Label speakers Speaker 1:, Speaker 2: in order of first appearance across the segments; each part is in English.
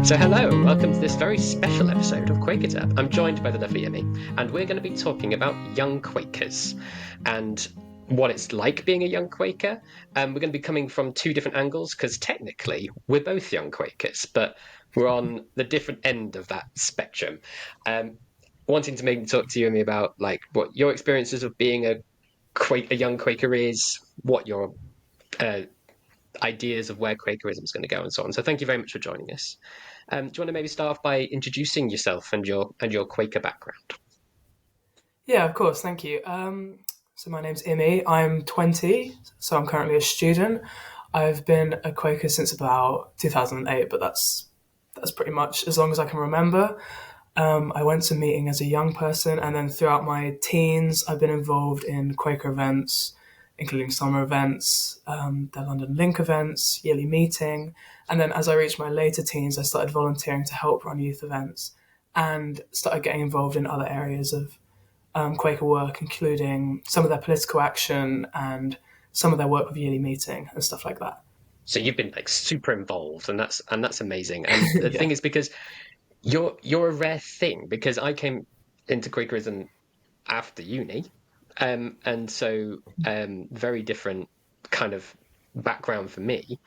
Speaker 1: So hello and welcome to this very special episode of Quakerism. I'm joined by the lovely Emmy, and we're going to be talking about young Quakers and what it's like being a young Quaker. We're going to be coming from two different angles because technically we're both young Quakers, but we're on the different end of that spectrum. Wanting to maybe talk to you, Emmy, about like what your experiences of being a young Quaker is, what your uh, ideas of where Quakerism is going to go, and so on. So thank you very much for joining us. Do you want to maybe start off by introducing yourself and your Quaker background?
Speaker 2: Yeah, of course. Thank you. So my name's Imi. I'm 20, so I'm currently a student. I've been a Quaker since about 2008, but that's pretty much as long as I can remember. I went to meeting as a young person, and then throughout my teens, I've been involved in Quaker events, including summer events, the London Link events, yearly meeting, and then as I reached my later teens, I started volunteering to help run youth events, and started getting involved in other areas of Quaker work, including some of their political action and some of their work with yearly meeting and stuff like that.
Speaker 1: So you've been like super involved, and that's amazing. And the
Speaker 2: Yeah.
Speaker 1: thing is, because you're a rare thing, because I came into Quakerism after uni, and so very different kind of background for me.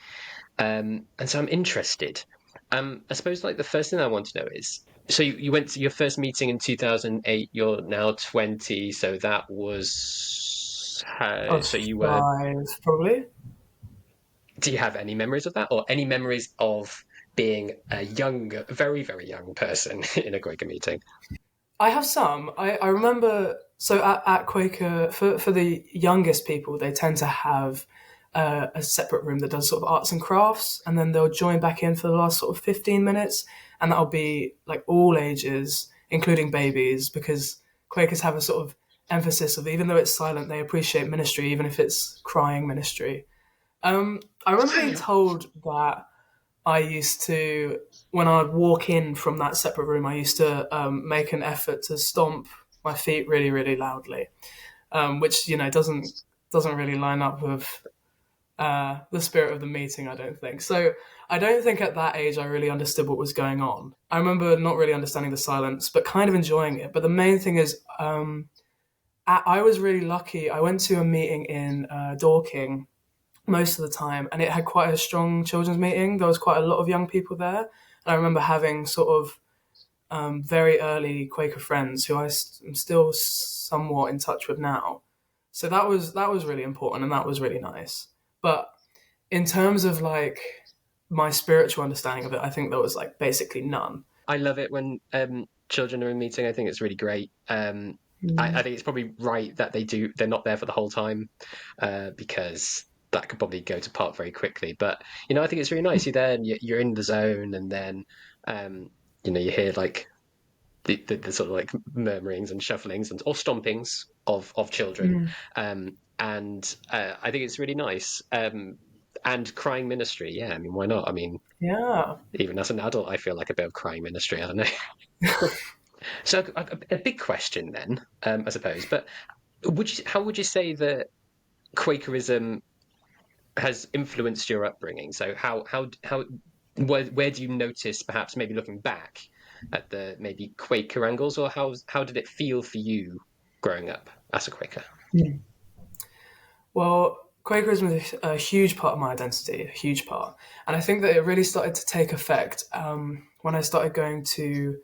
Speaker 1: And so I'm interested. I suppose like the first thing I want to know is, so you went to your first meeting in 2008. You're now 20, so that was
Speaker 2: I
Speaker 1: so
Speaker 2: was
Speaker 1: you were.
Speaker 2: five, probably.
Speaker 1: Do you have any memories of that, or any memories of being a young, very very young person in a Quaker meeting?
Speaker 2: I have some. I remember, so at Quaker, for the youngest people, they tend to have a separate room that does sort of arts and crafts, and then they'll join back in for the last sort of 15 minutes, and that'll be like all ages, including babies, because Quakers have a sort of emphasis of even though it's silent, they appreciate ministry, even if it's crying ministry. I remember being told that I used to, when I'd walk in from that separate room, I used to make an effort to stomp my feet really, really loudly, which doesn't really line up with the spirit of the meeting. I don't think so. I don't think at that age I really understood what was going on. I remember not really understanding the silence, but kind of enjoying it. But the main thing is, I was really lucky. I went to a meeting in Dorking most of the time, and it had quite a strong children's meeting. There was quite a lot of young people there, and I remember having sort of very early Quaker friends who am still somewhat in touch with now. So that was really important, and that was really nice. But in terms of like my spiritual understanding of it, I think there was like basically none.
Speaker 1: I love it when children are in meeting. I think it's really great. I
Speaker 2: Mm.
Speaker 1: think it's probably right that they're not there for the whole time, because that could probably go to pot very quickly. But I think it's really nice. You're there and you're in the zone, and then um, you hear like the sort of like murmurings and shufflings and or stompings of children,
Speaker 2: Mm.
Speaker 1: and I think it's really nice. And crying ministry, yeah. I mean, why not? I mean,
Speaker 2: Yeah.
Speaker 1: even as an adult, I feel like a bit of crying ministry. I don't know. So a big question then, I suppose. But how would you say that Quakerism has influenced your upbringing? So where do you notice, perhaps maybe looking back at the maybe Quaker angles, or how did it feel for you growing up as a Quaker?
Speaker 2: Mm. Well, Quakerism is a huge part of my identity, a huge part. And I think that it really started to take effect when I started going to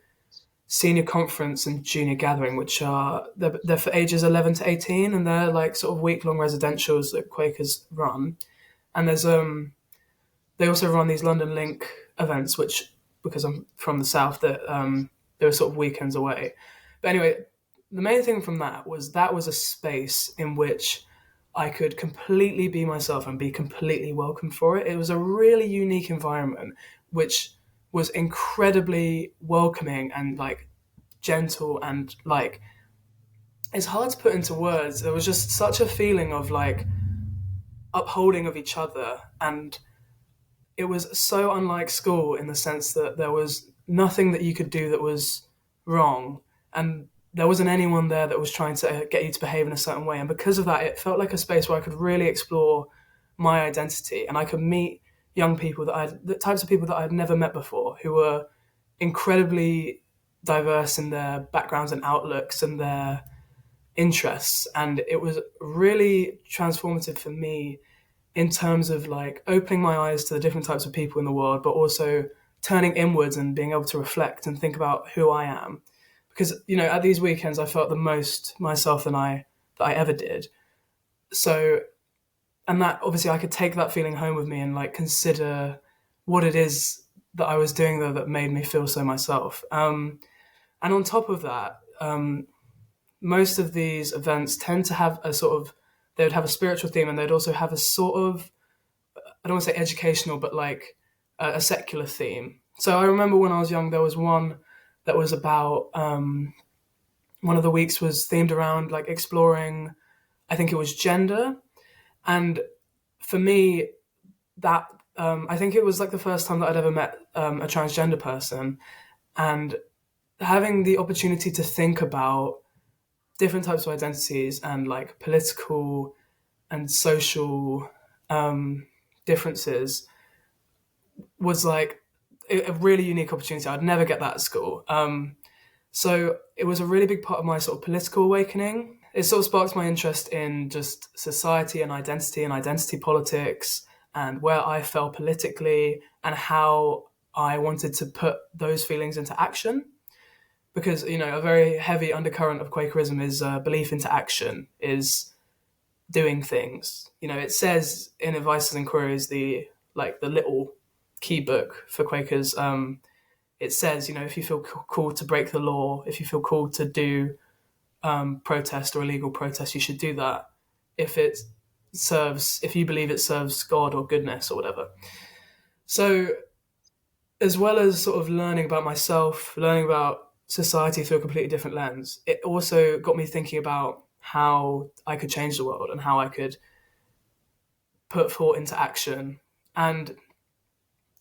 Speaker 2: senior conference and junior gathering, which they're for ages 11 to 18, and they're like sort of week long residentials that Quakers run. And they also run these London Link events, which because I'm from the south, that they were sort of weekends away. But anyway, the main thing from that was a space in which I could completely be myself and be completely welcomed for it. It was a really unique environment, which was incredibly welcoming and like gentle and like it's hard to put into words. There was just such a feeling of like upholding of each other, and it was so unlike school in the sense that there was nothing that you could do that was wrong, and there wasn't anyone there that was trying to get you to behave in a certain way. And because of that, it felt like a space where I could really explore my identity, and I could meet young people the types of people that I'd never met before, who were incredibly diverse in their backgrounds and outlooks and their interests. And it was really transformative for me in terms of like opening my eyes to the different types of people in the world, but also turning inwards and being able to reflect and think about who I am. Because, at these weekends I felt the most myself that I ever did. So, and that obviously I could take that feeling home with me and like consider what it is that I was doing there that made me feel so myself. And on top of that, most of these events tend to have a sort of, they would have a spiritual theme, and they'd also have a sort of, I don't want to say educational, but like a secular theme. So I remember when I was young, there was one that was about, one of the weeks was themed around like exploring, I think it was gender. And for me, that, I think it was like the first time that I'd ever met a transgender person. And having the opportunity to think about different types of identities and like political and social differences was like a really unique opportunity. I'd never get that at school. So it was a really big part of my sort of political awakening. It sort of sparked my interest in just society and identity politics and where I fell politically and how I wanted to put those feelings into action. Because, a very heavy undercurrent of Quakerism is belief into action, is doing things. It says in Advices and Queries, the little key book for Quakers, it says, if you feel called to break the law, if you feel called to do protest or illegal protest, you should do that if you believe it serves God or goodness or whatever. So, as well as sort of learning about myself, learning about society through a completely different lens, it also got me thinking about how I could change the world and how I could put thought into action. And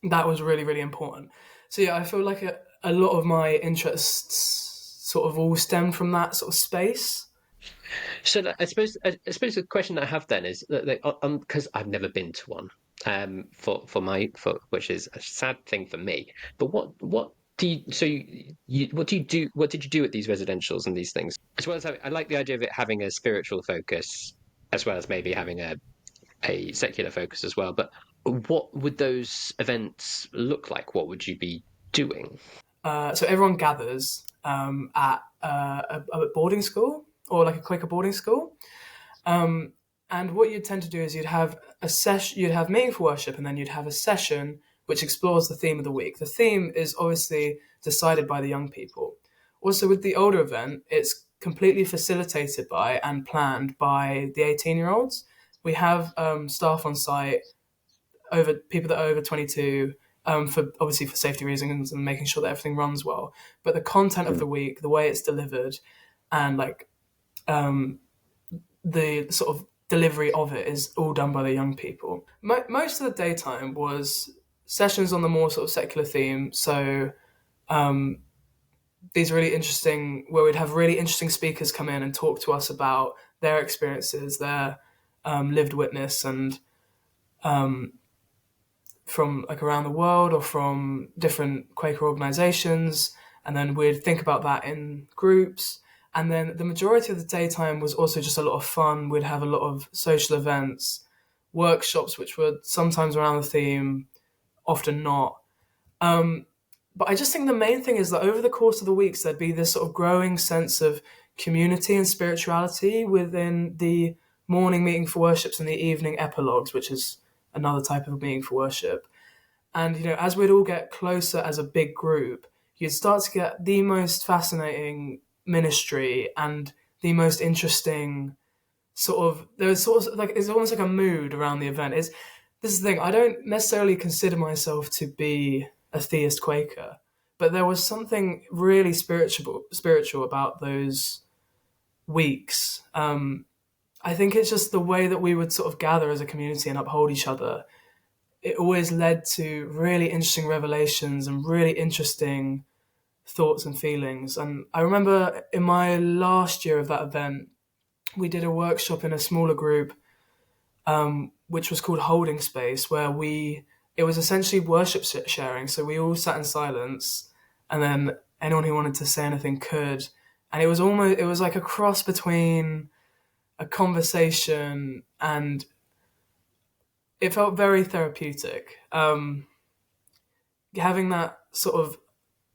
Speaker 2: that was really, really important. So yeah, I feel like a lot of my interests sort of all stem from that sort of space.
Speaker 1: So I suppose the question I have then is that because I've never been to one, for which is a sad thing for me. But what do you so you what do you do? What did you do at these residentials and these things? As well as I like the idea of it having a spiritual focus, as well as maybe having a secular focus as well. But what would those events look like? What would you be doing?
Speaker 2: So everyone gathers at a boarding school or like a Quaker boarding school. Um, and what you'd tend to do is you'd have meaningful worship, and then you'd have a session which explores the theme of the week. The theme is obviously decided by the young people. Also, with the older event, it's completely facilitated by and planned by the 18-year-olds. We have staff on site, over people that are over 22, for obviously for safety reasons and making sure that everything runs well. But the content of
Speaker 1: Hmm.
Speaker 2: the week, the way it's delivered, and like the sort of delivery of it is all done by the young people. Most of the daytime was sessions on the more sort of secular theme. So these really interesting, where we'd have really interesting speakers come in and talk to us about their experiences, their lived witness, and from like around the world or from different Quaker organizations. And then we'd think about that in groups. And then the majority of the daytime was also just a lot of fun. We'd have a lot of social events, workshops, which were sometimes around the theme, often not. Um, but I just think the main thing is that over the course of the weeks, there'd be this sort of growing sense of community and spirituality within the morning meeting for worships and the evening epilogues, which is another type of meeting for worship. And, as we'd all get closer as a big group, you'd start to get the most fascinating ministry and the most interesting there's sort of like, it's almost like a mood around the event. This is the thing, I don't necessarily consider myself to be a theist Quaker, but there was something really spiritual about those weeks. I think it's just the way that we would sort of gather as a community and uphold each other. It always led to really interesting revelations and really interesting thoughts and feelings. And I remember in my last year of that event, we did a workshop in a smaller group, which was called Holding Space, where we it was essentially worship sharing. So we all sat in silence, and then anyone who wanted to say anything could. And it was like a cross between a conversation, and it felt very therapeutic. Having that sort of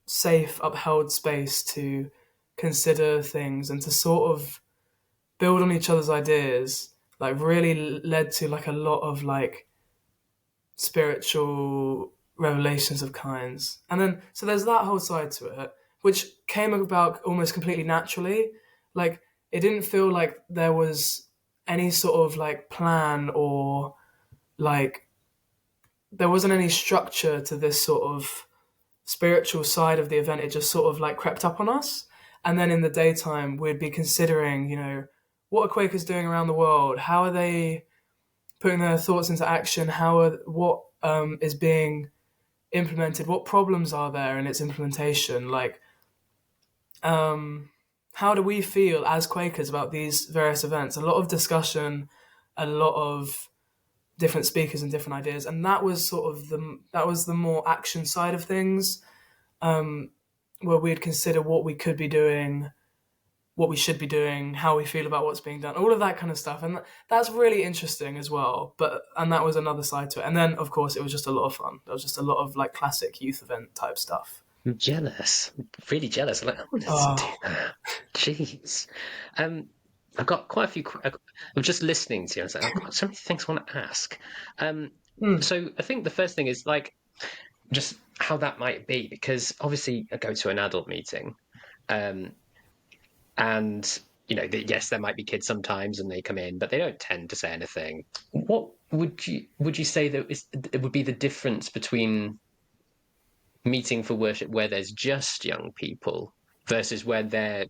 Speaker 2: safe, upheld space to consider things and to sort of build on each other's ideas, like really led to like a lot of like spiritual revelations of kinds. And then so there's that whole side to it, which came about almost completely naturally. Like it didn't feel like there was any sort of like plan or like there wasn't any structure to this sort of spiritual side of the event. It just sort of like crept up on us. And then in the daytime, we'd be considering, you know, what are Quakers doing around the world? How are they putting their thoughts into action? What is being implemented? What problems are there in its implementation? Like, how do we feel as Quakers about these various events? A lot of discussion, a lot of different speakers and different ideas, and that was sort of the more action side of things, where we'd consider what we could be doing, what we should be doing, how we feel about what's being done, all of that kind of stuff, and that's really interesting as well. And that was another side to it. And then, of course, it was just a lot of fun. There was just a lot of like classic youth event type stuff.
Speaker 1: I'm jealous, really jealous. I'm like, I want to do
Speaker 2: Oh,
Speaker 1: that. Jeez. Um, I've got quite a few. I'm just listening to you. I was like, I've got so many things I want to ask. Um,
Speaker 2: mm,
Speaker 1: so I think the first thing is like just how that might be, because obviously I go to an adult meeting, um, and yes, there might be kids sometimes, and they come in, but they don't tend to say anything. What would you say that it would be the difference between meeting for worship where there's just young people versus where they're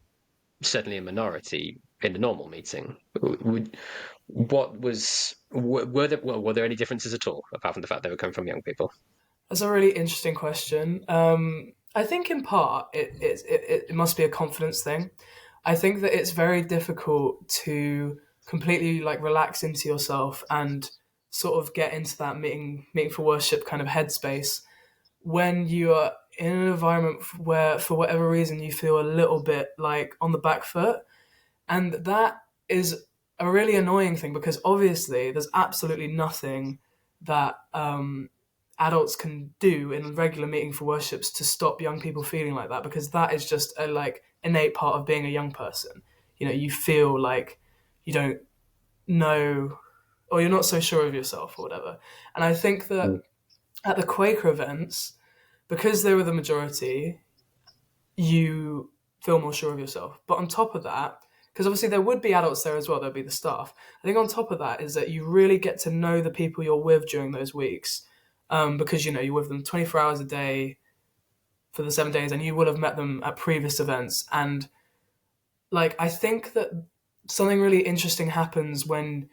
Speaker 1: certainly a minority in a normal meeting? Would what was were there any differences at all apart from the fact they were coming from young people?
Speaker 2: that's a really interesting question. I think in part it must be a confidence thing. I think that it's very difficult to completely like relax into yourself and sort of get into that meeting for worship kind of headspace when you are in an environment where for whatever reason you feel a little bit like on the back foot. And that is a really annoying thing because obviously there's absolutely nothing that adults can do in regular meeting for worships to stop young people feeling like that, because that is just a like innate part of being a young person. You know, you feel like you don't know, or you're not so sure of yourself or whatever. And I think that at the Quaker events, because they were the majority, you feel more sure of yourself. But on top of that, because obviously there would be adults there as well, there'd be the staff. I think on top of that is that you really get to know the people you're with during those weeks, because you know you're with them 24 hours a day for the 7 days, and you will have met them at previous events. And like I think that something really interesting happens when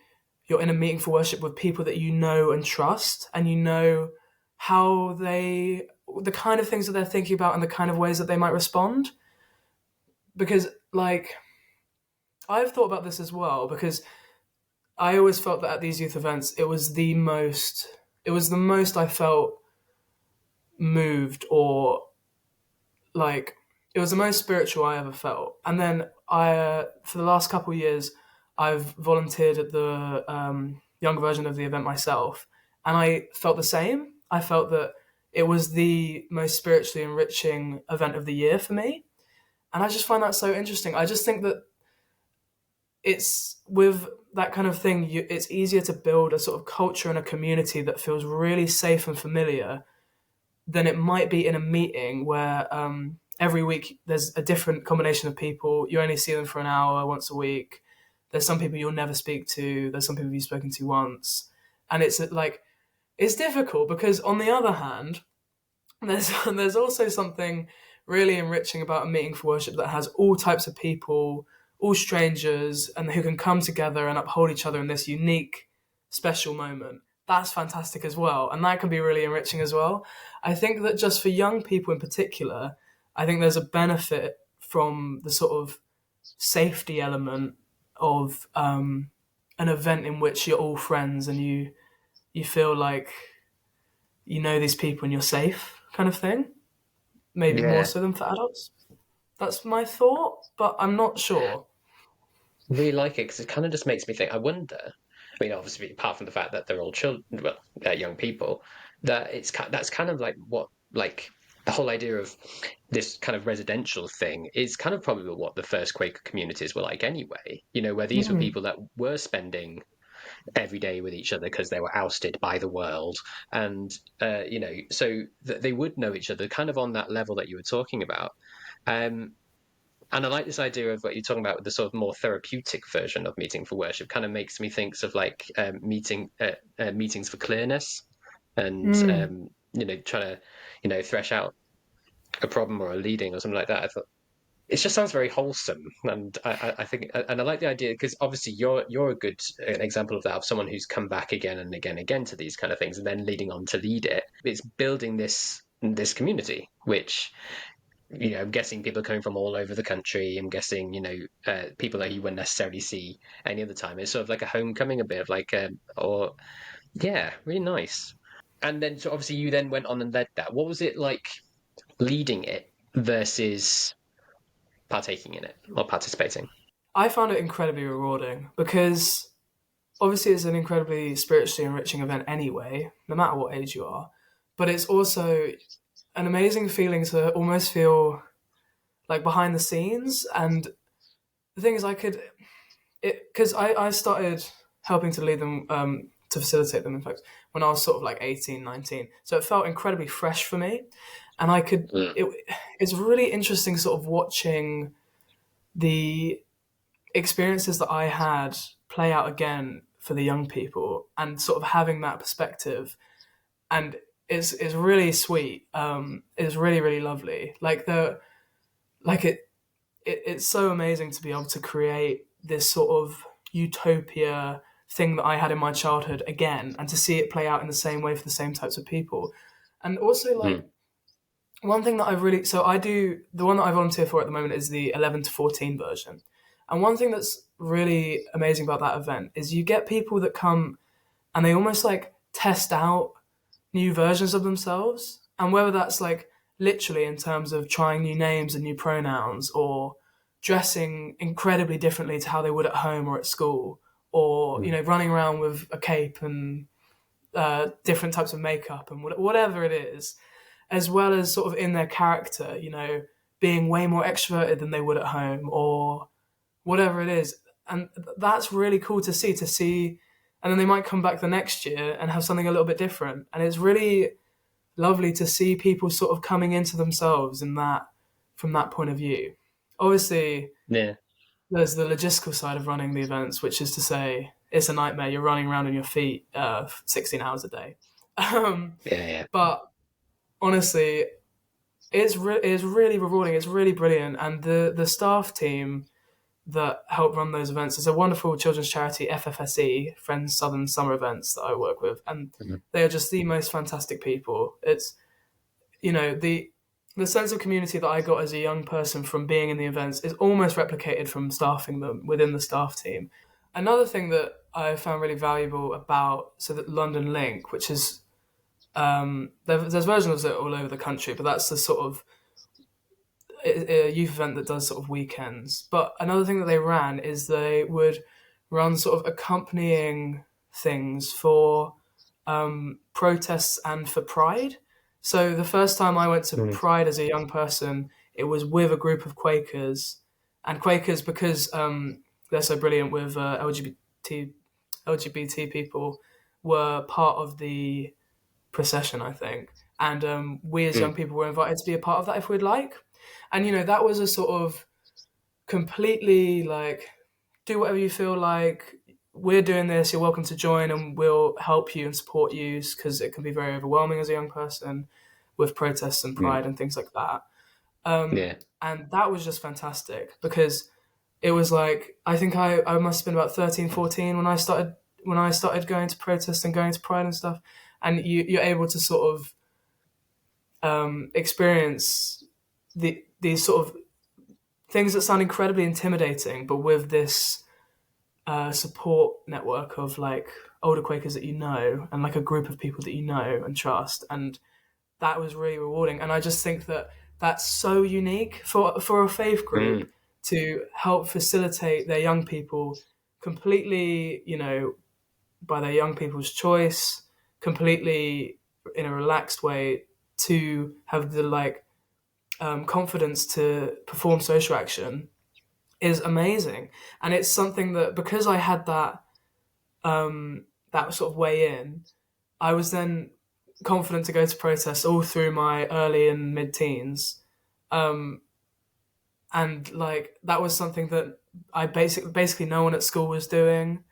Speaker 2: you're in a meeting for worship with people that you know and trust, and you know how the kind of things that they're thinking about and the kind of ways that they might respond. Because like I've thought about this as well, because I always felt that at these youth events it was the most I felt moved, or like it was the most spiritual I ever felt. And then for the last couple of years, I've volunteered at the younger version of the event myself, and I felt the same. I felt that it was the most spiritually enriching event of the year for me, and I just find that so interesting. I just think that it's with that kind of thing, it's easier to build a sort of culture and a community that feels really safe and familiar than it might be in a meeting where every week there's a different combination of people. You only see them for an hour once a week. There's some people you'll never speak to. There's some people you've spoken to once, and it's like it's difficult because on the other hand, there's also something really enriching about a meeting for worship that has all types of people, all strangers, and who can come together and uphold each other in this unique, special moment. That's fantastic as well, and that can be really enriching as well. I think that just for young people in particular, I think there's a benefit from the sort of safety element of an event in which you're all friends and you feel like you know these people and you're safe kind of thing. Maybe more
Speaker 1: Yeah,
Speaker 2: so than for adults. That's my thought, but I'm not sure.
Speaker 1: really like it because it kind of just makes me think. I wonder. I mean, obviously, apart from the fact that they're all children, well, young people, that that's kind of like what like the whole idea of this kind of residential thing is kind of probably what the first Quaker communities were like anyway. You know, where these were
Speaker 2: Mm,
Speaker 1: people that were spending every day with each other because they were ousted by the world, and so they would know each other kind of on that level that you were talking about. Um, and I like this idea of what you're talking about with the sort of more therapeutic version of meeting for worship. Kind of makes me think of like meetings for clearness, and
Speaker 2: mm.
Speaker 1: trying to thresh out a problem or a leading or something like that. I thought it just sounds very wholesome, and I think, and I like the idea because obviously you're a good an example of that, of someone who's come back again and again and again to these kind of things, and then leading on to lead it. It's building this community, which I'm guessing people coming from all over the country. I'm guessing people that you wouldn't necessarily see any other time. It's sort of like a homecoming, a bit of like or yeah, really nice. And then so obviously you then went on and led that. What was it like leading it versus partaking in it or participating?
Speaker 2: I found it incredibly rewarding because obviously it's an incredibly spiritually enriching event anyway, no matter what age you are. But it's also an amazing feeling to almost feel like behind the scenes. And the thing is, because I started helping to lead them, to facilitate them, in fact, when I was sort of like 18, 19. So it felt incredibly fresh for me. And
Speaker 1: Mm,
Speaker 2: it's really interesting sort of watching the experiences that I had play out again for the young people and sort of having that perspective. And it's really sweet. It's really, really lovely. Like it's so amazing to be able to create this sort of utopia thing that I had in my childhood again and to see it play out in the same way for the same types of people. And also like
Speaker 1: mm,
Speaker 2: one thing that I really so I do the one that I volunteer for at the moment is the 11 to 14 version. And one thing that's really amazing about that event is you get people that come and they almost like test out new versions of themselves. And whether that's like literally in terms of trying new names and new pronouns or dressing incredibly differently to how they would at home or at school, or,
Speaker 1: mm,
Speaker 2: running around with a cape and different types of makeup and whatever it is, as well as sort of in their character, being way more extroverted than they would at home or whatever it is. And that's really cool to see. And then they might come back the next year and have something a little bit different. And it's really lovely to see people sort of coming into themselves in that from that point of view. Obviously,
Speaker 1: yeah,
Speaker 2: there's the logistical side of running the events, which is to say it's a nightmare. You're running around on your feet 16 hours a day. Um,
Speaker 1: yeah, yeah.
Speaker 2: but honestly, it's really rewarding. It's really brilliant, and the staff team that help run those events is a wonderful children's charity, FFSE, Friends Southern Summer Events, that I work with, and
Speaker 1: Mhm.
Speaker 2: they are just the most fantastic people. It's the sense of community that I got as a young person from being in the events is almost replicated from staffing them within the staff team. Another thing that I found really valuable about that London Link, which is there's versions of it all over the country, but that's the sort of a youth event that does sort of weekends. But another thing that they ran is they would run sort of accompanying things for protests and for Pride. So the first time I went to
Speaker 1: Mm,
Speaker 2: Pride as a young person, it was with a group of Quakers, and Quakers because they're so brilliant with LGBT people were part of the procession, I think. And we as young
Speaker 1: mm,
Speaker 2: people were invited to be a part of that if we'd like. And that was a sort of completely like do whatever you feel like. We're doing this. You're welcome to join, and we'll help you and support you because it can be very overwhelming as a young person with protests and
Speaker 1: mm,
Speaker 2: pride and things like that.
Speaker 1: yeah,
Speaker 2: And that was just fantastic because it was like I think I must have been about 13, 14 when I started going to protests and going to pride and stuff. And you're able to sort of experience these sort of things that sound incredibly intimidating, but with this support network of like older Quakers that you know, and like a group of people that you know and trust, and that was really rewarding. And I just think that that's so unique for a faith group
Speaker 1: Mm.
Speaker 2: to help facilitate their young people completely, by their young people's choice, completely in a relaxed way, to have the confidence to perform social action is amazing. And it's something that, because I had that sort of way in, I was then confident to go to protests all through my early and mid teens. Um, and like that was something that I basically no one at school was doing.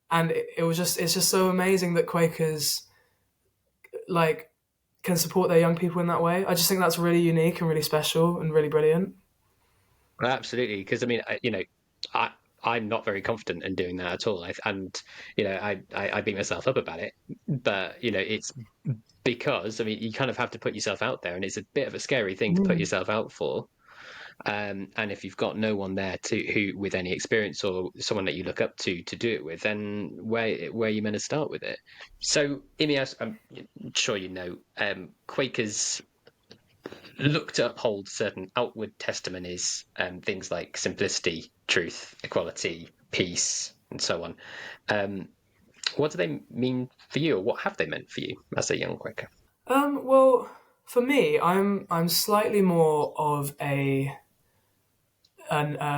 Speaker 2: And it's just so amazing that Quakers like can support their young people in that way. I just think that's really unique and really special and really brilliant.
Speaker 1: Absolutely, because I mean, I I'm not very confident in doing that at all. And I beat myself up about it, but it's because I mean, you kind of have to put yourself out there, and it's a bit of a scary thing to put
Speaker 2: Mm.
Speaker 1: yourself out for. And if you've got no one there who with any experience or someone that you look up to do it with, then where are you meant to start with it? So, Imi, I'm sure Quakers look to uphold certain outward testimonies, things like simplicity, truth, equality, peace, and so on. Um, what do they mean for you, or what have they meant for you as a young Quaker?
Speaker 2: Well, for me, I'm slightly more of a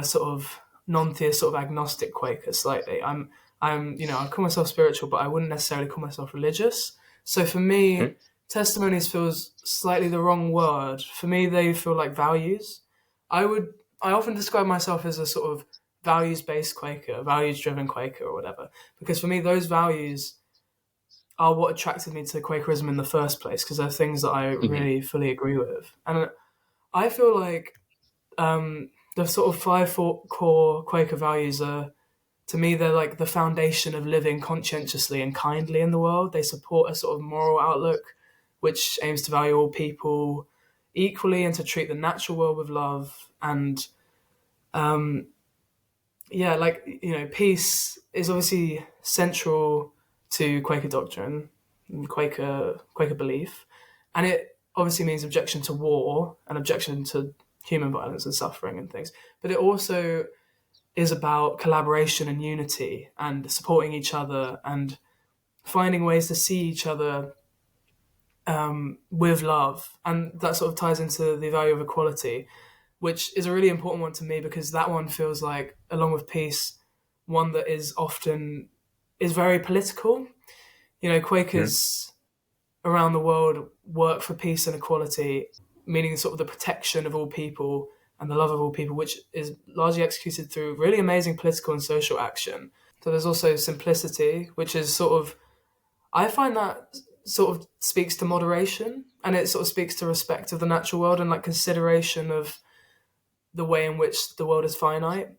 Speaker 2: sort of non-theist, sort of agnostic Quaker. Slightly, I call myself spiritual, but I wouldn't necessarily call myself religious. So for me,
Speaker 1: Hmm?
Speaker 2: testimonies feels slightly the wrong word. For me, they feel like values. I often describe myself as a sort of values-based Quaker, values-driven Quaker, or whatever, because for me, those values are what attracted me to Quakerism in the first place, because they're things that I
Speaker 1: Hmm.
Speaker 2: really fully agree with, and I feel like the sort of core Quaker values are, to me, they're like the foundation of living conscientiously and kindly in the world. They support a sort of moral outlook which aims to value all people equally and to treat the natural world with love. And um, yeah, peace is obviously central to Quaker doctrine, and Quaker belief, and it obviously means objection to war and objection to human violence and suffering and things. But it also is about collaboration and unity and supporting each other and finding ways to see each other with love, and that sort of ties into the value of equality, which is a really important one to me because that one feels like, along with peace, one that is very political.
Speaker 1: Hmm.
Speaker 2: Quakers around the world work for peace and equality, meaning sort of the protection of all people and the love of all people, which is largely executed through really amazing political and social action. So there's also simplicity, which is sort of, I find that sort of speaks to moderation, and it sort of speaks to respect of the natural world and like consideration of the way in which the world is finite.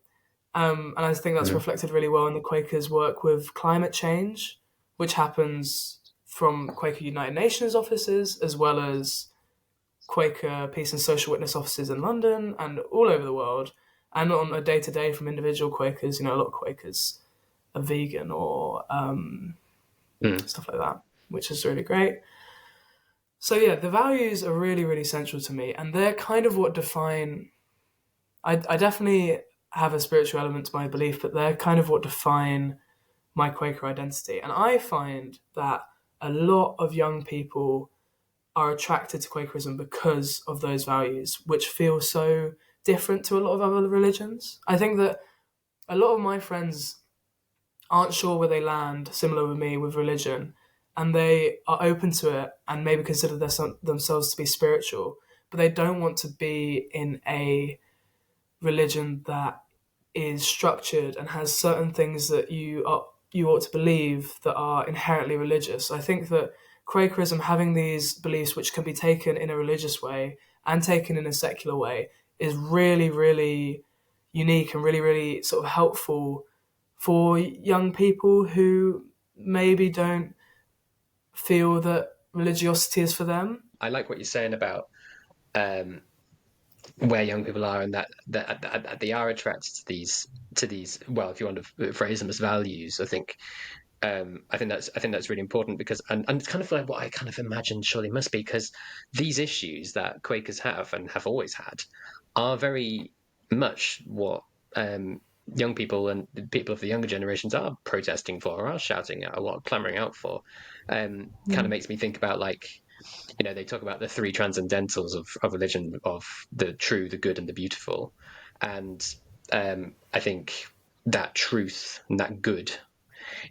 Speaker 2: And I think that's
Speaker 1: Hmm.
Speaker 2: reflected really well in the Quakers' work with climate change, which happens from Quaker United Nations offices as well as Quaker Peace and Social Witness offices in London and all over the world. And on a day to day from individual Quakers, a lot of Quakers are vegan or
Speaker 1: Hmm.
Speaker 2: stuff like that, which is really great. So yeah, the values are really, really central to me, and they're kind of what define. I definitely have a spiritual element to my belief, but they're kind of what define my Quaker identity. And I find that a lot of young people are attracted to Quakerism because of those values, which feel so different to a lot of other religions. I think that a lot of my friends aren't sure where they land, similar with me with religion, and they are open to it and maybe consider themselves to be spiritual, but they don't want to be in a religion that is structured and has certain things that you ought to believe that are inherently religious. I think that Quakerism, having these beliefs which can be taken in a religious way and taken in a secular way, is really, really unique and really, really sort of helpful for young people who maybe don't feel that religiosity is for them.
Speaker 1: I like what you're saying about um, where young people are, and that they are attracted to these. Well, if you want to phrase them as values, I think I think that's really important because and it's kind of like what I kind of imagined surely must be because these issues that Quakers have and have always had are very much what um, young people and people of the younger generations are protesting for, or are shouting at, or what clamoring out for. Kind of makes me think about like they talk about the three transcendentals of religion, of the true, the good, and the beautiful, and I think that truth and that good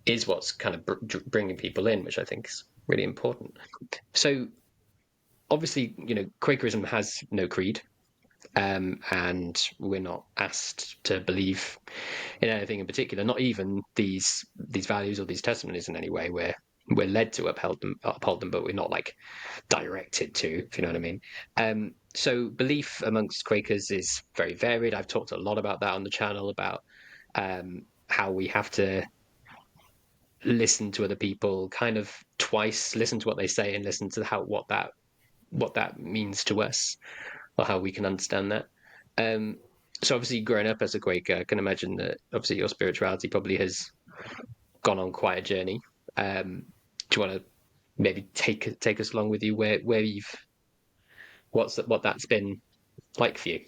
Speaker 1: is what's kind of bringing people in, which I think is really important. So obviously, Quakerism has no creed, and we're not asked to believe in anything in particular, not even these values or these testimonies in any way. We're led to uphold them, but we're not like directed to, if you know what I mean. So belief amongst Quakers is very varied. I've talked a lot about that on the channel about how we have to listen to other people kind of twice, listen to what they say and listen to how what that means to us or how we can understand that. Um, so obviously, growing up as a Quaker, I can imagine that obviously your spirituality probably has gone on quite a journey. Do you want to maybe take us along with you where you've what that's been like for you?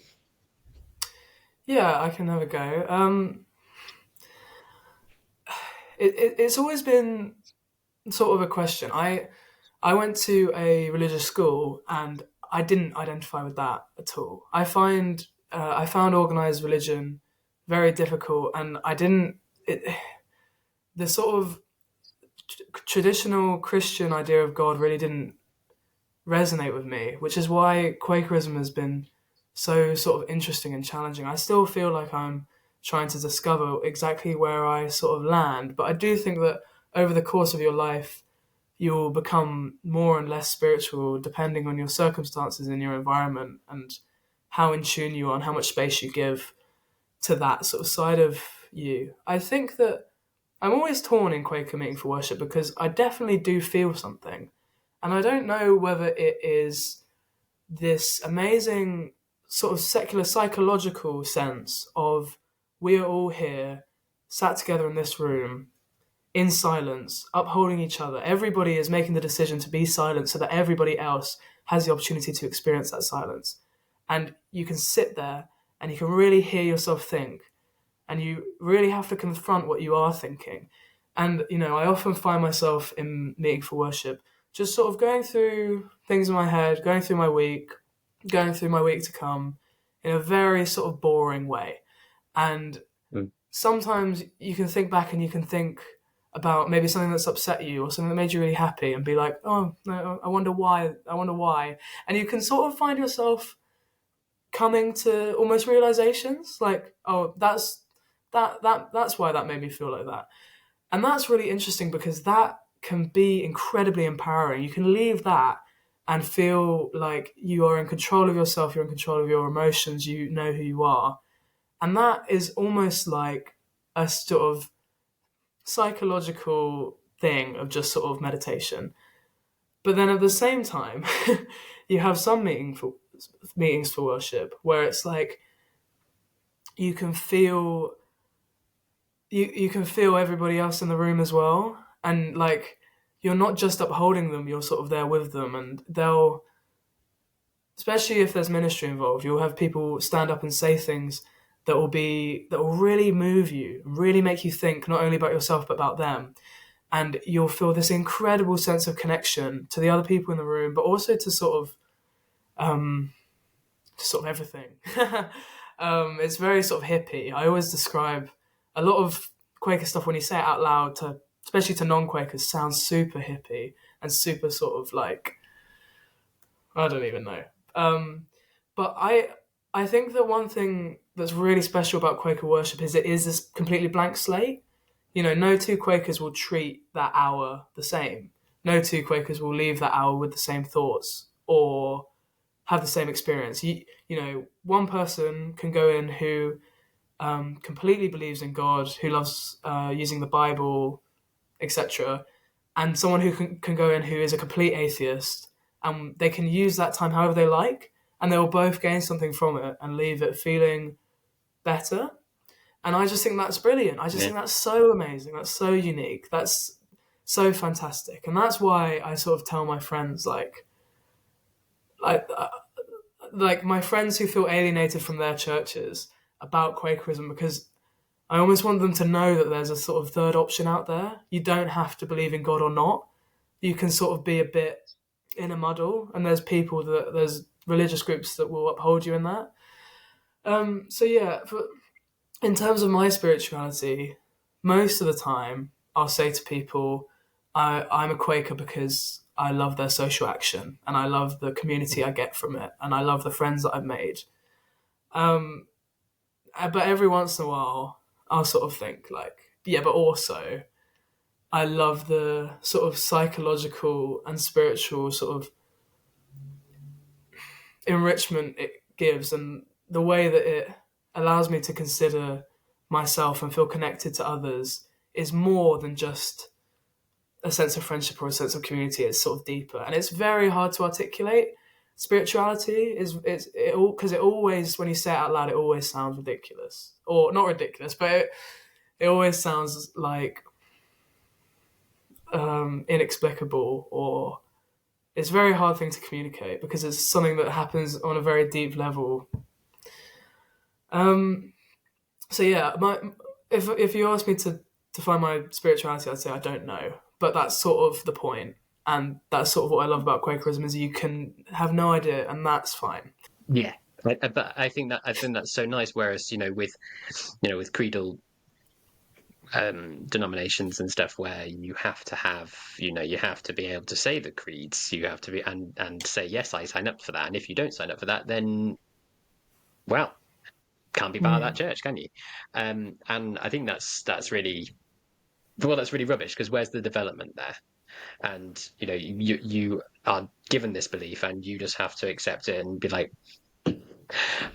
Speaker 2: Yeah, I can have a go. It's always been sort of a question. I went to a religious school and I didn't identify with that at all. I found organized religion very difficult, and I didn't. The sort of traditional Christian idea of God really didn't resonate with me, which is why Quakerism has been so sort of interesting and challenging. I still feel like I'm trying to discover exactly where I sort of land, but I do think that over the course of your life, you'll become more and less spiritual depending on your circumstances and your environment and how in tune you are and how much space you give to that sort of side of you. I think that I'm always torn in Quaker meeting for worship because I definitely do feel something. And I don't know whether it is this amazing sort of secular psychological sense of we are all here, sat together in this room, in silence, upholding each other. Everybody is making the decision to be silent so that everybody else has the opportunity to experience that silence. And you can sit there and you can really hear yourself think, and you really have to confront what you are thinking. And, I often find myself in meeting for worship just sort of going through things in my head, going through my week to come in a very sort of boring way. And
Speaker 1: Mm.
Speaker 2: sometimes you can think back and you can think about maybe something that's upset you or something that made you really happy and be like, oh, no, I wonder why. And you can sort of find yourself coming to almost realizations like, oh, that's why that made me feel like that. And that's really interesting because that can be incredibly empowering. You can leave that and feel like you are in control of yourself, you're in control of your emotions, you know who you are. And that is almost like a sort of psychological thing of just sort of meditation. But then at the same time, you have some meetings for worship where it's like you can feel you can feel everybody else in the room as well, and like you're not just upholding them, you're sort of there with them, and they'll, especially if there's ministry involved, you'll have people stand up and say things that will really move you, really make you think not only about yourself but about them, and you'll feel this incredible sense of connection to the other people in the room, but also to um, sort of everything. It's very sort of hippie. I always describe a lot of Quaker stuff when you say it out loud to, especially to non-Quakers, sounds super hippie and super sort of like, I don't even know. But I think that one thing that's really special about Quaker worship is it is this completely blank slate. No two Quakers will treat that hour the same. No two Quakers will leave that hour with the same thoughts or have the same experience. One person can go in who completely believes in God, who loves using the Bible, etc., and someone who can go in who is a complete atheist, and they can use that time however they like, and they will both gain something from it and leave it feeling better. And I just think that's brilliant. I just
Speaker 1: Yeah.
Speaker 2: think that's so amazing. That's so unique. That's so fantastic. And that's why I sort of tell my friends, like, like my friends who feel alienated from their churches about Quakerism, because I almost want them to know that there's a sort of third option out there. You don't have to believe in God or not. You can sort of be a bit in a muddle, and there's religious groups that will uphold you in that. So yeah, in terms of my spirituality, most of the time I'll say to people, I'm a Quaker because I love their social action and I love the community I get from it and I love the friends that I've made. Um, but every once in a while, I'll sort of think like, yeah, but also I love the sort of psychological and spiritual sort of enrichment it gives and the way that it allows me to consider myself and feel connected to others is more than just a sense of friendship or a sense of community. It's sort of deeper and it's very hard to articulate. Spirituality is it all because it always when you say it out loud it always sounds ridiculous or not ridiculous but it always sounds like inexplicable or it's a very hard thing to communicate because it's something that happens on a very deep level. Um, so yeah, if you ask me to define my spirituality, I'd say I don't know, but that's sort of the point, and that's sort of what I love about Quakerism is you can have no idea, and that's fine.
Speaker 1: Yeah. But I think that's so nice. Whereas with creedal denominations and stuff, where you have to be able to say the creeds, you have to be and say yes, I sign up for that. And if you don't sign up for that, then well, can't be part of that
Speaker 2: Mm.
Speaker 1: church, can you? And I think that's really that's really rubbish because where's the development there? And you are given this belief and you just have to accept it and be like,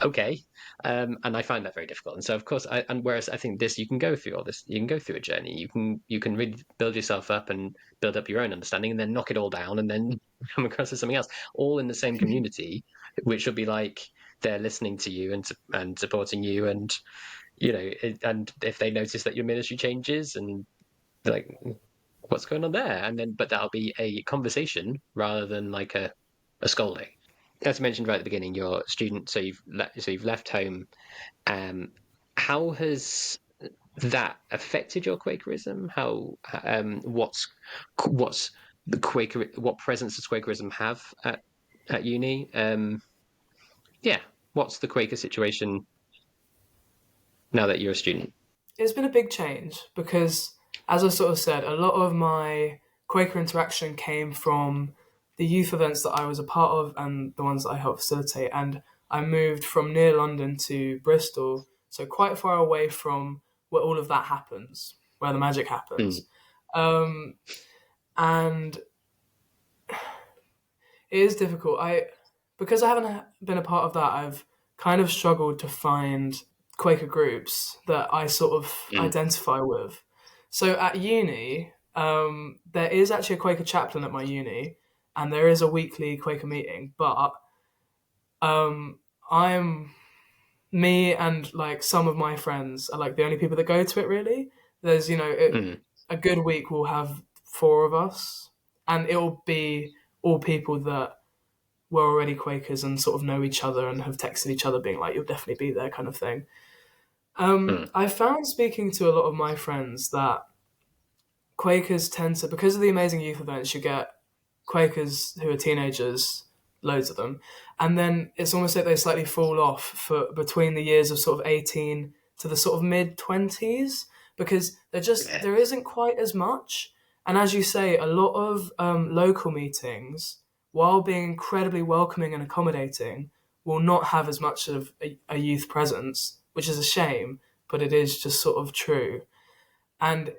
Speaker 1: okay. And I find that very difficult. And so of course and whereas I think this you can go through all this, you can go through a journey, you can really build yourself up and build up your own understanding and then knock it all down and then come across as something else, all in the same community, which will be like they're listening to you and supporting you and and if they notice that your ministry changes and like what's going on there and then but that'll be a conversation rather than like a scolding. As mentioned right at the beginning, you're a student, so you've left home. Um, how has that affected your Quakerism? How what's the Quaker what presence does Quakerism have at uni? Yeah, what's the Quaker situation now that you're a student?
Speaker 2: It's been a big change because, as I sort of said, a lot of my Quaker interaction came from the youth events that I was a part of and the ones that I helped facilitate. And I moved from near London to Bristol, so quite far away from where all of that happens, where the magic
Speaker 1: Mm,
Speaker 2: happens. Um, and it is difficult. Because I haven't been a part of that, I've kind of struggled to find Quaker groups that I sort of
Speaker 1: mm,
Speaker 2: identify with. So at uni, there is actually a Quaker chaplain at my uni, and there is a weekly Quaker meeting. But um, I'm me and like some of my friends are like the only people that go to it. Really, there's
Speaker 1: mm,
Speaker 2: a good week we'll have four of us, and it'll be all people that were already Quakers and sort of know each other and have texted each other being like, you'll definitely be there kind of thing.
Speaker 1: mm,
Speaker 2: I found speaking to a lot of my friends that Quakers tend to, because of the amazing youth events, you get Quakers who are teenagers, loads of them, and then it's almost like they slightly fall off for between the years of sort of 18 to the sort of mid 20s because
Speaker 1: yeah.
Speaker 2: there isn't quite as much. And as you say, a lot of local meetings, while being incredibly welcoming and accommodating, will not have as much of a youth presence, which is a shame, but it is just sort of true. And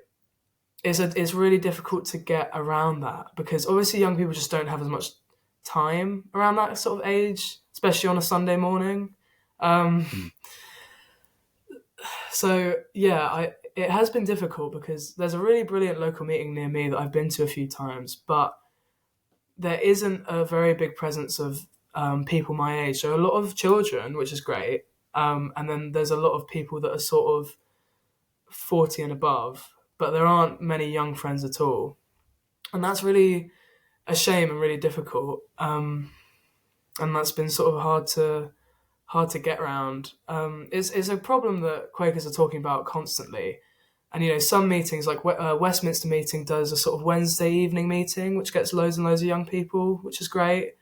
Speaker 2: it's really difficult to get around that because obviously young people just don't have as much time around that sort of age, especially on a Sunday morning. Um,
Speaker 1: Mm,
Speaker 2: so yeah, it has been difficult because there's a really brilliant local meeting near me that I've been to a few times, but there isn't a very big presence of people my age. So a lot of children, which is great, and then there's a lot of people that are sort of 40 and above, but there aren't many young friends at all. And that's really a shame and really difficult. And that's been sort of hard to get around. It's a problem that Quakers are talking about constantly. And some meetings, like Westminster meeting, does a sort of Wednesday evening meeting, which gets loads and loads of young people, which is great.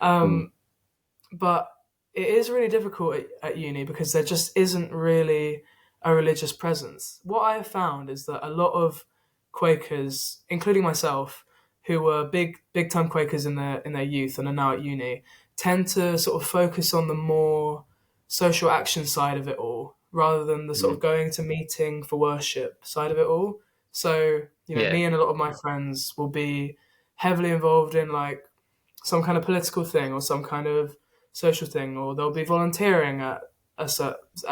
Speaker 1: Mm.
Speaker 2: But it is really difficult at uni because there just isn't really a religious presence. What I have found is that a lot of Quakers, including myself, who were big time Quakers in their youth and are now at uni, tend to sort of focus on the more social action side of it all, rather than the sort
Speaker 1: Mm.
Speaker 2: of going to meeting for worship side of it all. So,
Speaker 1: Yeah,
Speaker 2: me and a lot of my friends will be heavily involved in like some kind of political thing or some kind of social thing, or they'll be volunteering at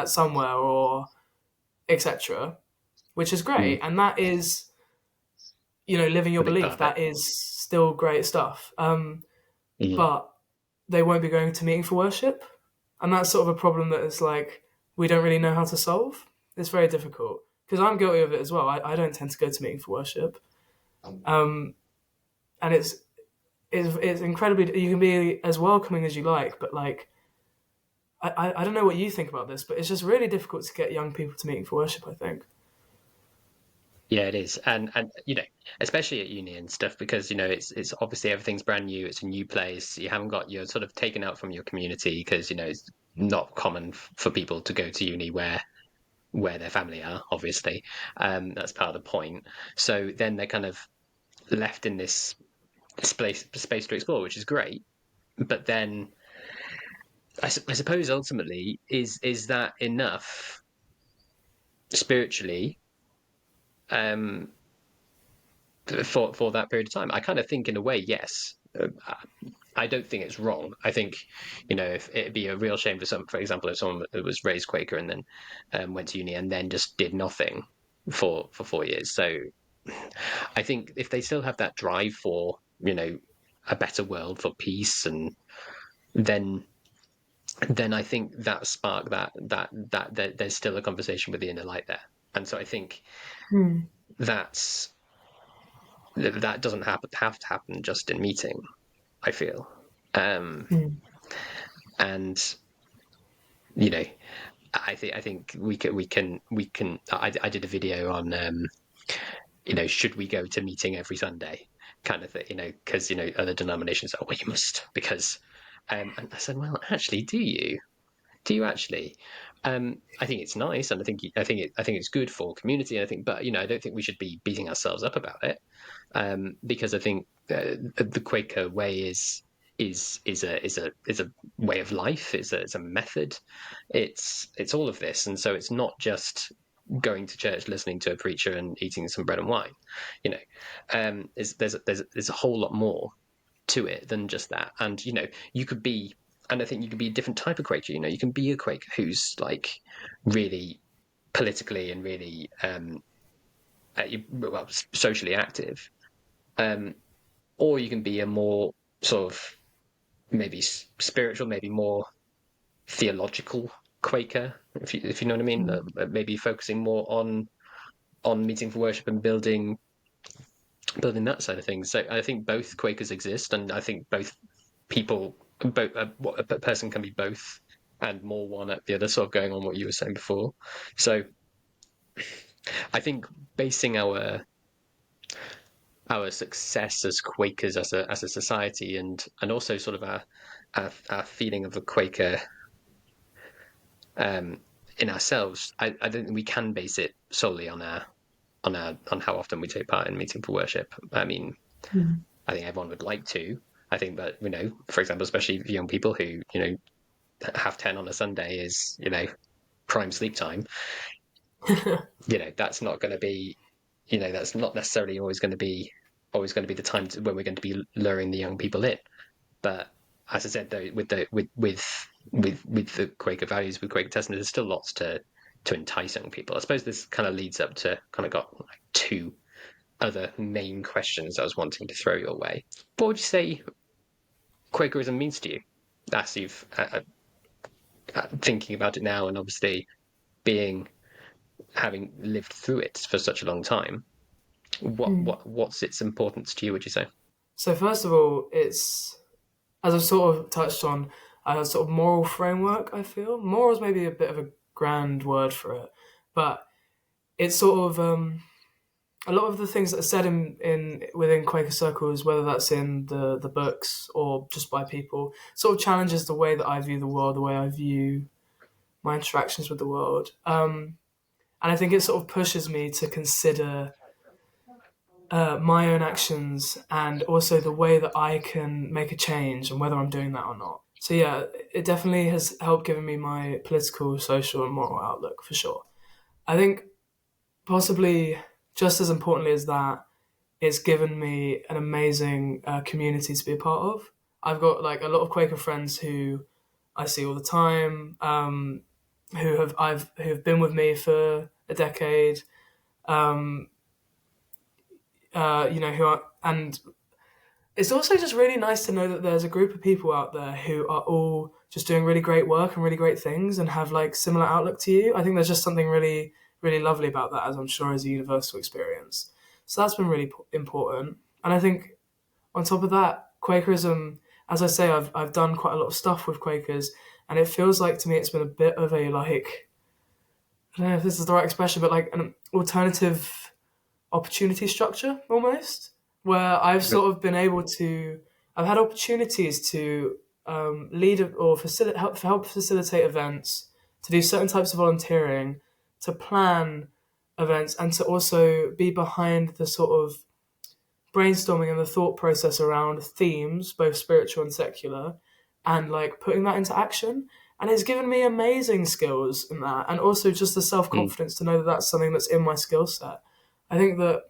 Speaker 2: somewhere or etc., which is
Speaker 1: mm.
Speaker 2: great, and that is living your
Speaker 1: A big part
Speaker 2: belief.
Speaker 1: of it.
Speaker 2: That is still great stuff.
Speaker 1: Mm.
Speaker 2: But they won't be going to meeting for worship, and that's sort of a problem that is like we don't really know how to solve. It's very difficult because I'm guilty of it as well. I don't tend to go to meeting for worship, um, and it's incredibly. You can be as welcoming as you like, but like I don't know what you think about this, but it's just really difficult to get young people to meeting for worship, I think.
Speaker 1: Yeah, it is, and especially at uni and stuff, because it's obviously everything's brand new. It's a new place. You haven't got you're sort of taken out from your community because it's not common for people to go to uni where their family are. Obviously, that's part of the point. So then they're kind of left in this space to explore, which is great. But then I suppose ultimately is that enough spiritually um, for that period of time? I kind of think in a way, yes. I don't think it's wrong. I think, if it'd be a real shame for example, if someone was raised Quaker and then went to uni and then just did nothing for 4 years. So I think if they still have that drive for, a better world, for peace, and then I think that spark that there's still a conversation with the inner light there. And so I think
Speaker 2: Hmm.
Speaker 1: that's that doesn't have to happen just in meeting, I feel. Um,
Speaker 2: Hmm.
Speaker 1: and you know, I think we can. I did a video on should we go to meeting every Sunday, kind of thing. Because other denominations are, well, you must, because and I said, well, actually, do you? Do you actually? I think it's nice, and I think it's good for community. And I think, but I don't think we should be beating ourselves up about it, because I think the Quaker way is a way of life. It's a method. It's all of this, and so it's not just going to church, listening to a preacher, and eating some bread and wine. You know, there's a whole lot more to it than just that. And you could be, and I think you could be a different type of Quaker. You can be a Quaker who's like really politically and really well, socially active, um, or you can be a more sort of maybe spiritual, maybe more theological Quaker, if you know what I mean.
Speaker 2: Hmm.
Speaker 1: Maybe focusing more on meeting for worship and building that side of things. So I think both Quakers exist, and I think both a person can be both, and more one at the other. Sort of going on what you were saying before. So I think basing our success as Quakers as a society, and also sort of our feeling of a Quaker um, in ourselves, I don't think we can base it solely on how often we take part in meeting for worship. I mean,
Speaker 2: Hmm.
Speaker 1: I think everyone would like to. I think that for example, especially for young people who 10 on a Sunday is prime sleep time. That's not going to be that's not necessarily always going to be the time when we're going to be luring the young people in. But as I said, though, with the Quaker values, with Quaker testing, there's still lots to entice young people. I suppose this kind of leads up to kind of got like two other main questions I was wanting to throw your way. What would you say Quakerism means to you? As you've thinking about it now, and obviously being having lived through it for such a long time, what's its importance to you? Would you say?
Speaker 2: So first of all, it's as I've sort of touched on, a sort of moral framework. I feel moral is maybe a bit of a grand word for it, but it's sort of a lot of the things that are said in within Quaker circles, whether that's in the books or just by people, sort of challenges the way that I view the world, the way I view my interactions with the world. And I think it sort of pushes me to consider my own actions and also the way that I can make a change and whether I'm doing that or not. So yeah, it definitely has helped giving me my political, social, and moral outlook for sure. I think possibly just as importantly as that, it's given me an amazing community to be a part of. I've got like a lot of Quaker friends who I see all the time, who have been with me for a decade. Um, who are, and it's also just really nice to know that there's a group of people out there who are all just doing really great work and really great things and have like similar outlook to you. I think there's just something really, really lovely about that, as I'm sure is a universal experience. So that's been really important. And I think on top of that, Quakerism, as I say, I've done quite a lot of stuff with Quakers, and it feels like to me it's been a bit of a like, I don't know if this is the right expression, but like an alternative opportunity structure almost, where I've sort of been able to, I've had opportunities to lead or help facilitate events, to do certain types of volunteering, to plan events, and to also be behind the sort of brainstorming and the thought process around themes, both spiritual and secular, and like putting that into action. And it's given me amazing skills in that, and also just the self
Speaker 1: Mm,
Speaker 2: confidence to know that that's something that's in my skill set. I think that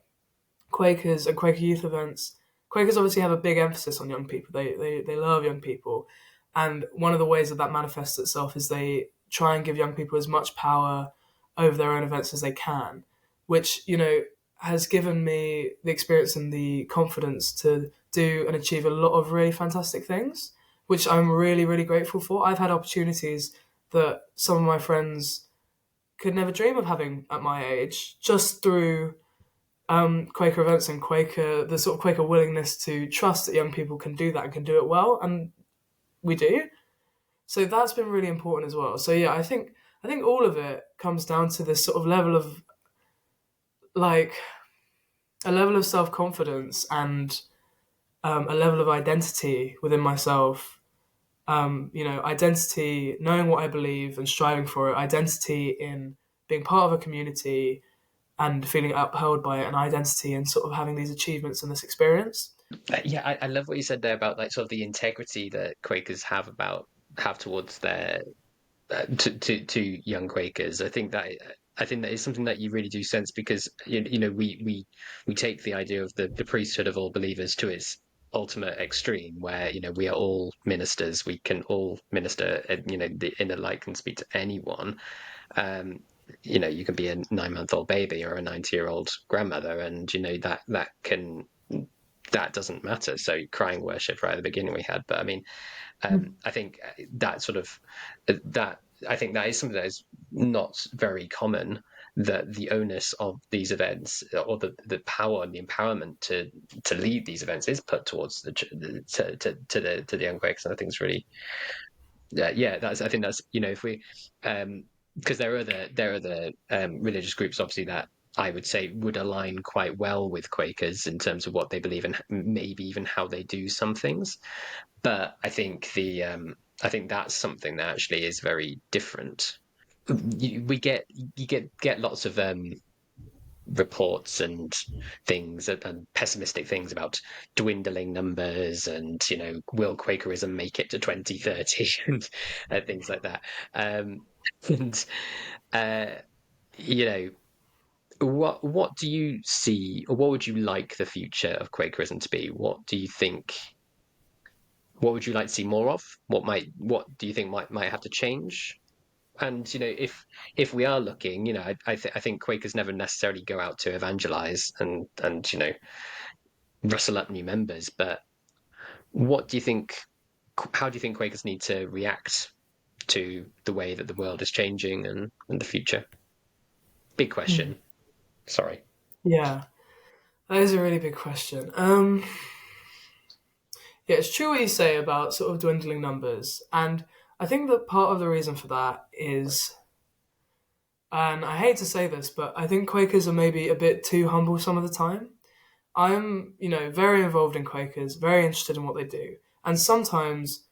Speaker 2: Quakers and Quaker youth events, Quakers obviously have a big emphasis on young people. They love young people. And one of the ways that that manifests itself is they try and give young people as much power over their own events as they can, which, has given me the experience and the confidence to do and achieve a lot of really fantastic things, which I'm really, really grateful for. I've had opportunities that some of my friends could never dream of having at my age just through Quaker events and the sort of Quaker willingness to trust that young people can do that and can do it well, and we do. So that's been really important as well. So yeah, I think all of it comes down to this sort of level of like a level of self confidence and a level of identity within myself. Identity, knowing what I believe and striving for it. Identity in being part of a community and feeling upheld by it, an identity and sort of having these achievements and this experience.
Speaker 1: yeah, I love what you said there about like sort of the integrity that Quakers have towards their to young Quakers. I think that is something that you really do sense because we take the idea of the priesthood of all believers to its ultimate extreme, where we are all ministers, we can all minister, and the inner light can speak to anyone. Um, you can be a 9-month-old baby or a 90-year-old grandmother, and that doesn't matter. So crying worship right at the beginning we had, but I mean, I think that sort of that I think that is something that is not very common. That the onus of these events, or the power and the empowerment to lead these events, is put towards to the young Quakers, and I think it's really yeah. That's I think that's if we because there are other religious groups obviously that I would say would align quite well with Quakers in terms of what they believe and maybe even how they do some things. But I think that's something that actually is very different. We get lots of reports and things and pessimistic things about dwindling numbers and will Quakerism make it to 2030 and things like that. And uh, you know what do you see, or what would you like the future of Quakerism to be? What would you like to see more of? What do you think might have to change? And if we are looking, I think Quakers never necessarily go out to evangelize and rustle up new members. But what do you think? How do you think Quakers need to react to the way that the world is changing and the future? Big question. Sorry.
Speaker 2: Yeah, that is a really big question. Yeah, it's true what you say about sort of dwindling numbers, and I think that part of the reason for that is, and I hate to say this, but I think Quakers are maybe a bit too humble some of the time. I'm, very involved in Quakers, very interested in what they do. And sometimes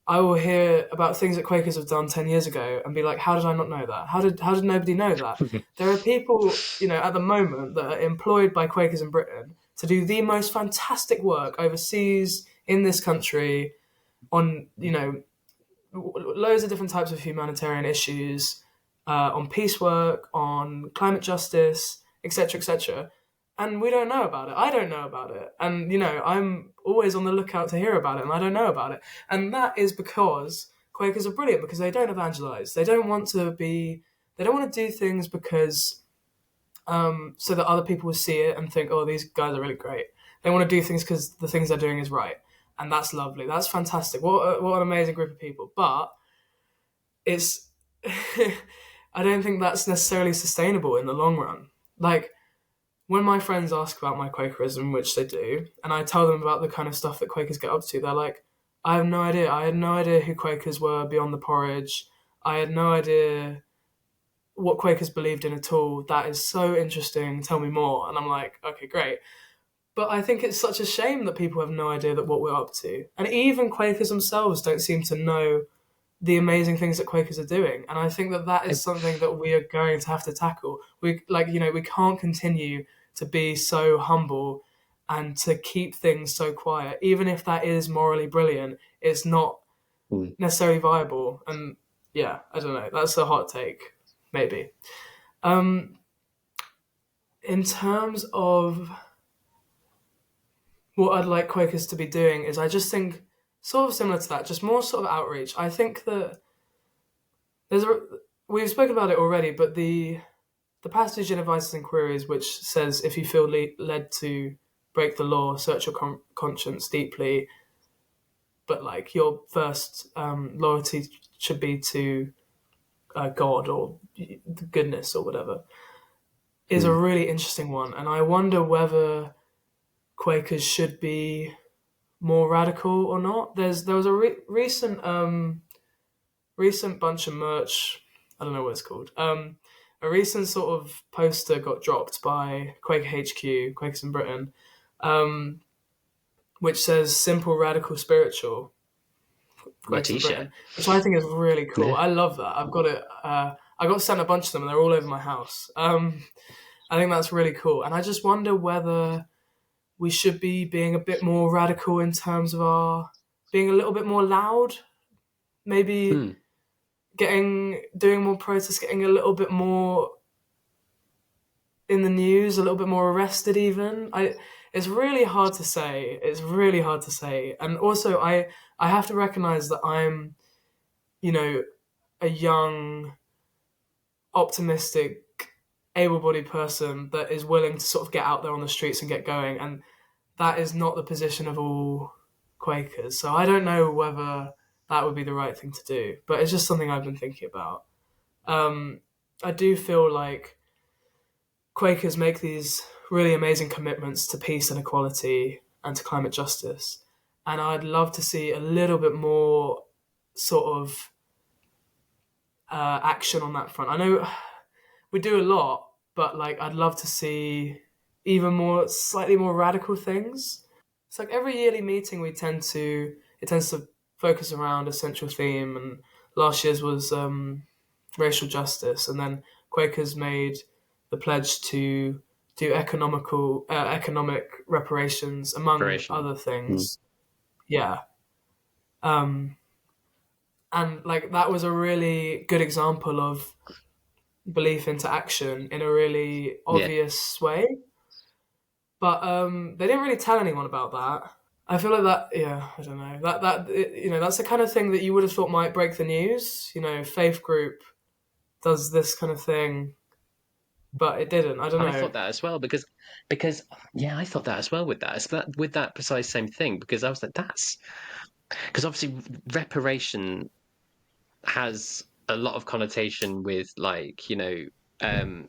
Speaker 2: I will hear about things that Quakers have done 10 years ago and be like, how did I not know that? How did nobody know that? There are people, at the moment that are employed by Quakers in Britain to do the most fantastic work overseas in this country on, loads of different types of humanitarian issues, on peace work, on climate justice, etc., etc. And we don't know about it. I don't know about it. And, I'm always on the lookout to hear about it, and I don't know about it. And that is because Quakers are brilliant, because they don't evangelize. They don't want to do things because, so that other people will see it and think, oh, these guys are really great. They want to do things because the things they're doing is right. And that's lovely. That's fantastic. What an amazing group of people. But it's I don't think that's necessarily sustainable in the long run. Like, when my friends ask about my Quakerism, which they do, and I tell them about the kind of stuff that Quakers get up to, they're like, I have no idea. I had no idea who Quakers were beyond the porridge. I had no idea what Quakers believed in at all. That is so interesting. Tell me more. And I'm like, okay, great. But I think it's such a shame that people have no idea that what we're up to. And even Quakers themselves don't seem to know the amazing things that Quakers are doing. And I think that that is
Speaker 1: I,
Speaker 2: something that we are going to have to tackle. We can't continue to be so humble and to keep things so quiet. Even if that is morally brilliant, it's not
Speaker 1: mm,
Speaker 2: necessarily viable. And yeah, I don't know. That's a hot take, maybe. Um, in terms of what I'd like Quakers to be doing, is I just think sort of similar to that, just more sort of outreach. I think that there's a we've spoken about it already, but the passage in Advices and Queries, which says if you feel led to break the law, search your conscience deeply, but like your first loyalty should be to God or the goodness or whatever, is a
Speaker 1: mm,
Speaker 2: really interesting one. And I wonder whether Quakers should be more radical or not. There was a recent bunch of merch. I don't know what it's called. A recent sort of poster got dropped by Quaker HQ, Quakers in Britain, um, which says "Simple, Radical, Spiritual."
Speaker 1: my
Speaker 2: Quakers in
Speaker 1: t-shirt.
Speaker 2: Britain, which I think is really cool.
Speaker 1: Yeah.
Speaker 2: I love that. I've got it. I got sent a bunch of them, and they're all over my house. I think that's really cool, and I just wonder whether we should be being a bit more radical in terms of our being a little bit more loud. Maybe
Speaker 1: Mm,
Speaker 2: doing more protests, getting a little bit more in the news, a little bit more arrested even. It's really hard to say. It's really hard to say. And also I have to recognize that I'm, you know, a young, optimistic, able-bodied person that is willing to sort of get out there on the streets and get going, and that is not the position of all Quakers. So I don't know whether that would be the right thing to do, but it's just something I've been thinking about. Um, I do feel like Quakers make these really amazing commitments to peace and equality and to climate justice. And I'd love to see a little bit more sort of action on that front. I know we do a lot, but like I'd love to see even more, slightly more radical things. It's like every yearly meeting it tends to focus around a central theme, and last year's was racial justice, and then Quakers made the pledge to do economic reparations, among
Speaker 1: inspiration.
Speaker 2: other
Speaker 1: Mm,
Speaker 2: things. Yeah, um, and like that was a really good example of belief into action in a really
Speaker 1: yeah.
Speaker 2: obvious way. But they didn't really tell anyone about that. I feel like that. Yeah, I don't know. That's the kind of thing that you would have thought might break the news. Faith group does this kind of thing, but it didn't. I don't
Speaker 1: I
Speaker 2: know.
Speaker 1: thought that as well because yeah, I thought that as well with that. So that with that precise same thing because I was like, that's because obviously reparation has a lot of connotation with like um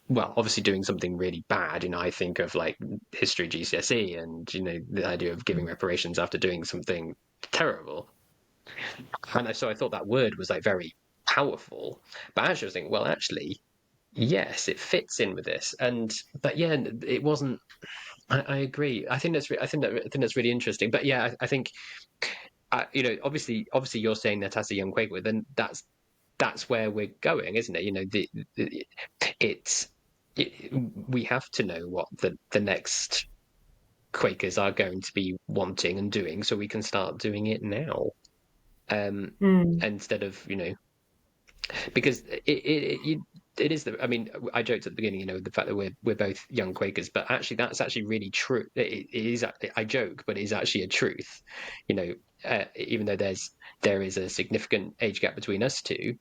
Speaker 1: well, obviously doing something really bad. I think of like history GCSE, and the idea of giving reparations after doing something terrible. And so I thought that word was like very powerful. But actually, I was thinking, well, actually, yes, it fits in with this. But yeah, it wasn't. I agree. I think that's really interesting. But yeah, I think obviously, you're saying that as a young Quaker, then that's where we're going, isn't it? It's we have to know what the next Quakers are going to be wanting and doing, so we can start doing it now.
Speaker 2: Mm.
Speaker 1: Instead of because it is the. I mean, I joked at the beginning, the fact that we're both young Quakers, but actually that's actually really true. It is. I joke, but it is actually a truth. Even though there is a significant age gap between us two,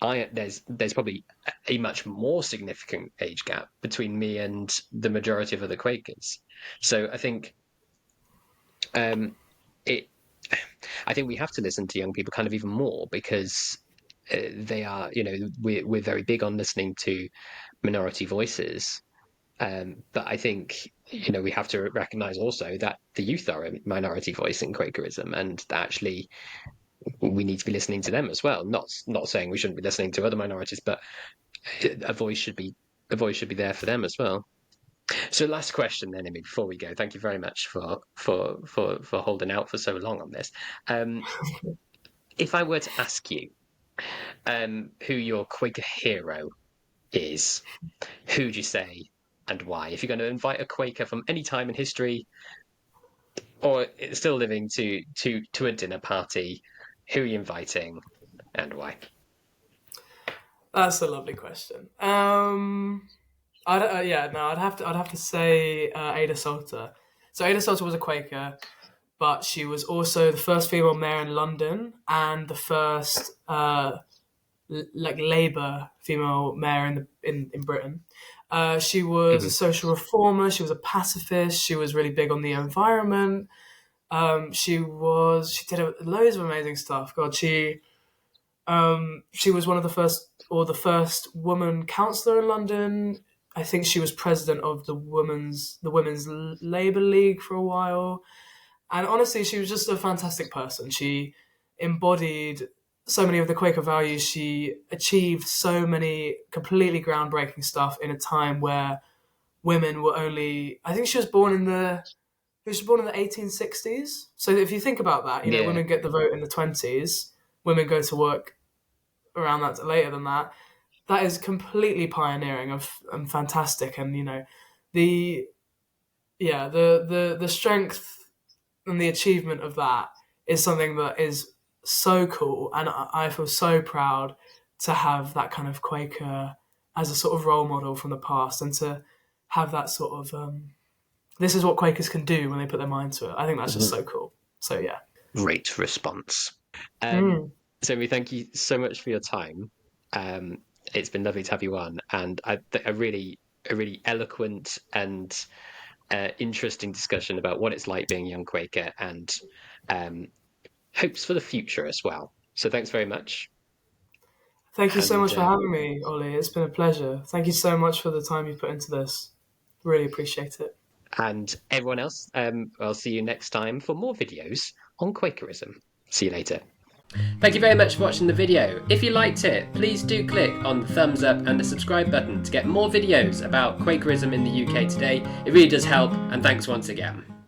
Speaker 1: there's probably a much more significant age gap between me and the majority of other Quakers. So um, it. I think we have to listen to young people kind of even more because they are, we're very big on listening to minority voices. But I think, we have to recognize also that the youth are a minority voice in Quakerism, and actually we need to be listening to them as well. Not saying we shouldn't be listening to other minorities, but a voice should be there for them as well. So last question then, Amy, before we go. Thank you very much for holding out for so long on this. Um, if I were to ask you who your Quaker hero is, who'd you say and why? If you're going to invite a Quaker from any time in history or still living to a dinner party, who are you inviting and why?
Speaker 2: That's a lovely question. I'd have to say Ada Salter. So Ada Salter was a Quaker, but she was also the first female mayor in London and the first like Labour female mayor in Britain. She was a
Speaker 1: Mm-hmm.
Speaker 2: social reformer. She was a pacifist. She was really big on the environment. She did loads of amazing stuff. God, she was one of the first or the first woman councillor in London. I think she was president of the Women's Labour League for a while. And honestly, she was just a fantastic person. She embodied so many of the Quaker values. She achieved so many completely groundbreaking stuff in a time where women were only. I think she was born in the 1860s. So if you think about that,
Speaker 1: Yeah.
Speaker 2: women get the vote in the 20s. Women go to work around that later than that. That is completely pioneering and fantastic. And the the strength and the achievement of that is something that is so cool, and I feel so proud to have that kind of Quaker as a sort of role model from the past, and to have that sort of this is what Quakers can do when they put their mind to it. I think that's just
Speaker 1: Mm-hmm.
Speaker 2: so cool. So yeah.
Speaker 1: Great response. Um,
Speaker 2: Mm.
Speaker 1: Zoe, thank you so much for your time. Um, it's been lovely to have you on, and a really eloquent and interesting discussion about what it's like being a young Quaker and um, hopes for the future as well. So thanks very much.
Speaker 2: Thank you so
Speaker 1: And
Speaker 2: much for having me, Ollie. It's been a pleasure. Thank you so much for the time you put into this. Really appreciate it.
Speaker 1: and everyone else, I'll see you next time for more videos on Quakerism. See you later. Thank you very much for watching the video. If you liked it, please do click on the thumbs up and the subscribe button to get more videos about Quakerism in the UK today. It really does help, and thanks once again.